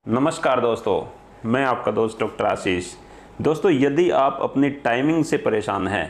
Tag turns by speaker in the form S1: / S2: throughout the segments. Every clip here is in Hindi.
S1: नमस्कार दोस्तों, मैं आपका दोस्त डॉक्टर आशीष। दोस्तों, यदि आप अपनी टाइमिंग से परेशान हैं,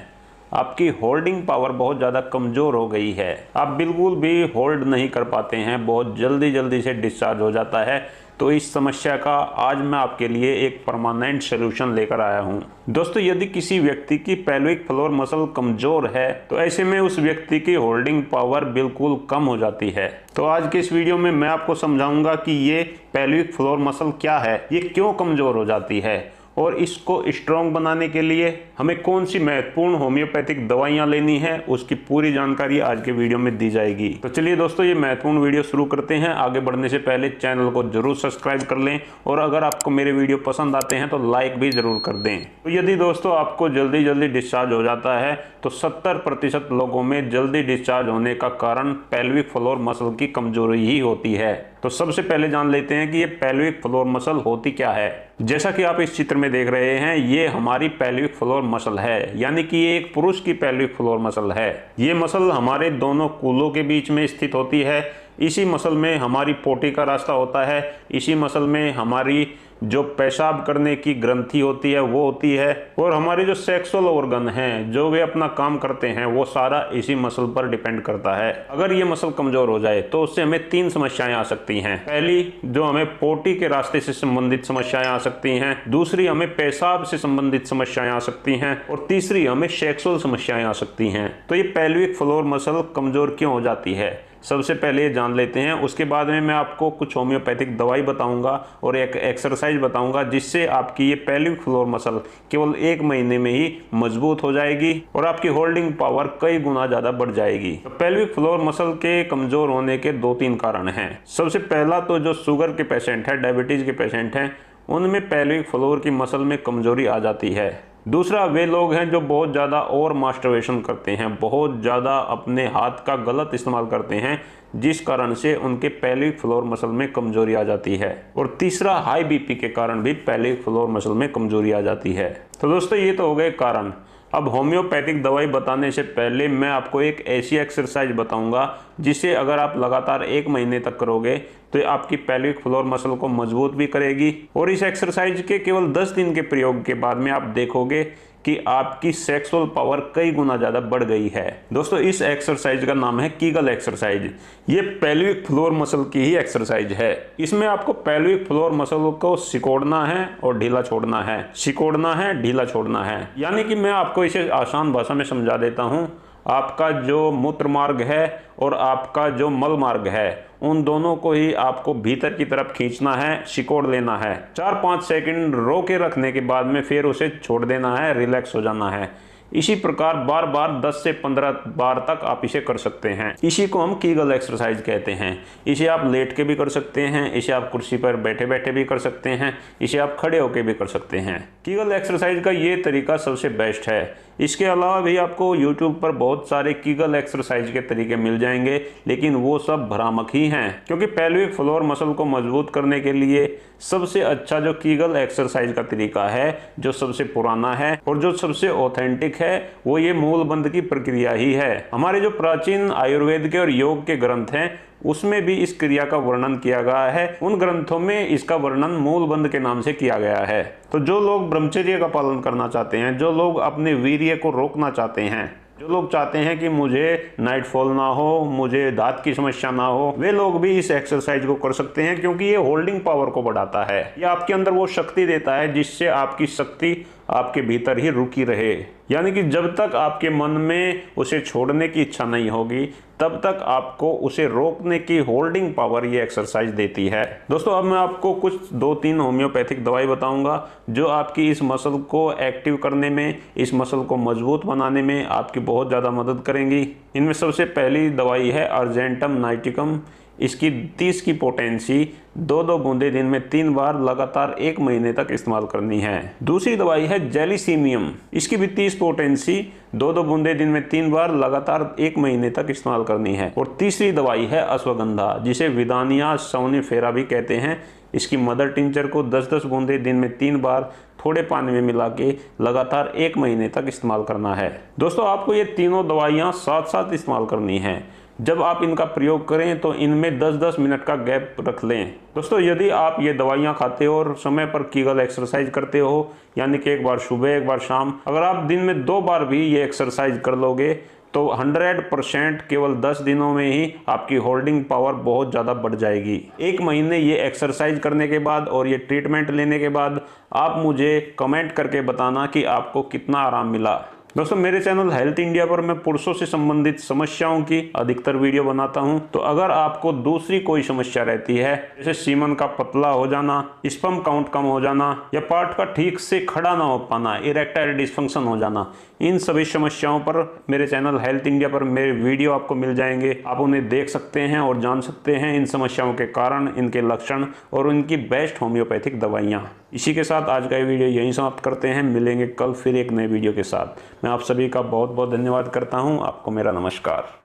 S1: आपकी होल्डिंग पावर बहुत ज़्यादा कमज़ोर हो गई है, आप बिल्कुल भी होल्ड नहीं कर पाते हैं, बहुत जल्दी से डिस्चार्ज हो जाता है, तो इस समस्या का आज मैं आपके लिए एक परमानेंट सलूशन लेकर आया हूं। दोस्तों, यदि किसी व्यक्ति की पेल्विक फ्लोर मसल कमज़ोर है तो ऐसे में उस व्यक्ति की होल्डिंग पावर बिल्कुल कम हो जाती है। तो आज के इस वीडियो में मैं आपको समझाऊंगा कि ये पेल्विक फ्लोर मसल क्या है, ये क्यों कमज़ोर हो जाती है और इसको स्ट्रॉन्ग बनाने के लिए हमें कौन सी महत्वपूर्ण होम्योपैथिक दवाइयां लेनी है, उसकी पूरी जानकारी आज के वीडियो में दी जाएगी। तो चलिए दोस्तों, ये महत्वपूर्ण वीडियो शुरू करते हैं। आगे बढ़ने से पहले चैनल को जरूर सब्सक्राइब कर लें और अगर आपको मेरे वीडियो पसंद आते हैं तो लाइक भी जरूर कर दें। तो यदि दोस्तों आपको जल्दी डिस्चार्ज हो जाता है तो 70% लोगों में जल्दी डिस्चार्ज होने का कारण पेल्विक फ्लोर मसल की कमजोरी ही होती है। तो सबसे पहले जान लेते हैं कि ये पेल्विक फ्लोर मसल होती क्या है। जैसा कि आप इस चित्र में देख रहे हैं, ये हमारी पेल्विक फ्लोर मसल है, यानी कि ये एक पुरुष की पेल्विक फ्लोर मसल है। ये मसल हमारे दोनों कूलों के बीच में स्थित होती है। इसी मसल में हमारी पोटी का रास्ता होता है। इसी मसल में हमारी जो पेशाब करने की ग्रंथि होती है वो होती है, और हमारे जो सेक्सुअल ऑर्गन हैं, जो वे अपना काम करते हैं, वो सारा इसी मसल पर डिपेंड करता है। अगर ये मसल कमजोर हो जाए तो उससे हमें 3 समस्याएं आ सकती हैं। पहली, जो हमें पोटी के रास्ते से संबंधित समस्याएं आ सकती हैं। दूसरी, हमें पेशाब से संबंधित समस्याएं आ सकती हैं। और तीसरी, हमें सेक्सुअल समस्याएं आ सकती हैं। तो ये पेल्विक फ्लोर मसल कमजोर क्यों हो जाती है, सबसे पहले ये जान लेते हैं। उसके बाद में मैं आपको कुछ होम्योपैथिक दवाई बताऊंगा और एक एक्सरसाइज बताऊंगा जिससे आपकी ये पेल्विक फ्लोर मसल केवल 1 महीने में ही मजबूत हो जाएगी और आपकी होल्डिंग पावर कई गुना ज़्यादा बढ़ जाएगी। तो पेल्विक फ्लोर मसल के कमज़ोर होने के 2-3 कारण हैं। सबसे पहला तो जो शुगर के पेशेंट हैं, डायबिटीज़ के पेशेंट हैं, उनमें पेल्विक फ्लोर की मसल में कमज़ोरी आ जाती है। दूसरा, वे लोग हैं जो बहुत ज़्यादा ओवर मास्टरबेशन करते हैं, बहुत ज़्यादा अपने हाथ का गलत इस्तेमाल करते हैं, जिस कारण से उनके पेल्विक फ्लोर मसल में कमजोरी आ जाती है। और तीसरा, हाई बीपी के कारण भी पेल्विक फ्लोर मसल में कमजोरी आ जाती है। तो दोस्तों, ये तो हो गए कारण। अब होम्योपैथिक दवाई बताने से पहले मैं आपको एक ऐसी एक्सरसाइज बताऊंगा जिसे अगर आप लगातार 1 महीने तक करोगे तो ये आपकी पेल्विक फ्लोर मसल को मजबूत भी करेगी। और इस एक्सरसाइज के केवल 10 दिन के प्रयोग के बाद में आप देखोगे कि आपकी सेक्सुअल पावर कई गुना ज़्यादा बढ़ गई है। दोस्तों, इस एक्सरसाइज का नाम है कीगल एक्सरसाइज। ये पेल्विक फ्लोर मसल की ही एक्सरसाइज है। इसमें आपको पेल्विक फ्लोर मसल को सिकोड़ना है और ढीला छोड़ना है, सिकोड़ना है, ढीला छोड़ना है। यानी कि मैं आपको इसे आसान भाषा में समझा देता हूँ। आपका जो मूत्र मार्ग है और आपका जो मल मार्ग है, उन दोनों को ही आपको भीतर की तरफ खींचना है, सिकोड़ लेना है। 4-5 सेकंड रोके रखने के बाद में फिर उसे छोड़ देना है, रिलैक्स हो जाना है। इसी प्रकार बार बार 10 से 15 बार तक आप इसे कर सकते हैं। इसी को हम कीगल एक्सरसाइज कहते हैं। इसे आप लेट के भी कर सकते हैं, इसे आप कुर्सी पर बैठे बैठे भी कर सकते हैं, इसे आप खड़े होकर भी कर सकते हैं। कीगल एक्सरसाइज का ये तरीका सबसे बेस्ट है। इसके अलावा भी आपको YouTube पर बहुत सारे कीगल एक्सरसाइज के तरीके मिल जाएंगे, लेकिन वो सब भ्रामक ही हैं, क्योंकि पेल्विक फ्लोर मसल को मजबूत करने के लिए सबसे अच्छा जो कीगल एक्सरसाइज का तरीका है, जो सबसे पुराना है और जो सबसे ऑथेंटिक है, वो ये मूल बंध की प्रक्रिया ही है। हमारे जो प्राचीन आयुर्वेद के और योग के ग्रंथ हैं, उसमें भी इस क्रिया का वर्णन किया गया है। उन ग्रंथों में इसका वर्णन मूल बंध के नाम से किया गया है। तो जो लोग ब्रह्मचर्य का पालन करना चाहते हैं, जो लोग अपने वीर्य को रोकना चाहते हैं, जो लोग चाहते हैं कि मुझे नाइट फॉल ना हो, मुझे दांत की समस्या ना हो, वे लोग भी इस एक्सरसाइज को कर सकते हैं, क्योंकि ये होल्डिंग पावर को बढ़ाता है। ये आपके अंदर वो शक्ति देता है जिससे आपकी शक्ति आपके भीतर ही रुकी रहे। यानी कि जब तक आपके मन में उसे छोड़ने की इच्छा नहीं होगी, तब तक आपको उसे रोकने की होल्डिंग पावर ये एक्सरसाइज देती है। दोस्तों, अब मैं आपको कुछ 2-3 होम्योपैथिक दवाई बताऊंगा जो आपकी इस मसल को एक्टिव करने में, इस मसल को मजबूत बनाने में आपकी बहुत ज़्यादा मदद करेंगी। इनमें सबसे पहली दवाई है अर्जेंटम नाइटिकम। इसकी 30 की पोटेंसी 2-2 बूंदे दिन में 3 बार लगातार 1 महीने तक इस्तेमाल करनी है। दूसरी दवाई है जेलिसीमियम। इसकी भी 30 पोटेंसी 2-2 बूंदे दिन में 3 बार लगातार 1 महीने तक इस्तेमाल करनी है। और तीसरी दवाई है अश्वगंधा, जिसे विदानिया सोनिफेरा भी कहते हैं। इसकी मदर टिंचर को 10-10 बूंदे दिन में 3 बार थोड़े पानी में मिला के लगातार 1 महीने तक इस्तेमाल करना है। दोस्तों, आपको ये तीनों दवाइयाँ साथ साथ इस्तेमाल करनी है। जब आप इनका प्रयोग करें तो इनमें 10-10 मिनट का गैप रख लें। दोस्तों, यदि आप ये दवाइयाँ खाते हो और समय पर कीगल एक्सरसाइज करते हो, यानी कि एक बार सुबह एक बार शाम, अगर आप दिन में 2 बार भी ये एक्सरसाइज कर लोगे तो 100% केवल 10 दिनों में ही आपकी होल्डिंग पावर बहुत ज़्यादा बढ़ जाएगी। 1 महीने ये एक्सरसाइज करने के बाद और ये ट्रीटमेंट लेने के बाद आप मुझे कमेंट करके बताना कि आपको कितना आराम मिला। दोस्तों, मेरे चैनल हेल्थ इंडिया पर मैं पुरुषों से संबंधित समस्याओं की अधिकतर वीडियो बनाता हूं, तो अगर आपको दूसरी कोई समस्या रहती है, जैसे सीमन का पतला हो जाना, स्पर्म काउंट कम हो जाना या पार्ट का ठीक से खड़ा ना हो पाना, इरेक्टाइल डिसफंक्शन हो जाना, इन सभी समस्याओं पर मेरे चैनल हेल्थ इंडिया पर मेरे वीडियो आपको मिल जाएंगे। आप उन्हें देख सकते हैं और जान सकते हैं इन समस्याओं के कारण, इनके लक्षण और उनकी बेस्ट होम्योपैथिक दवाइयाँ। इसी के साथ आज का ये वीडियो यहीं समाप्त करते हैं। मिलेंगे कल फिर एक नए वीडियो के साथ। मैं आप सभी का बहुत बहुत धन्यवाद करता हूँ। आपको मेरा नमस्कार।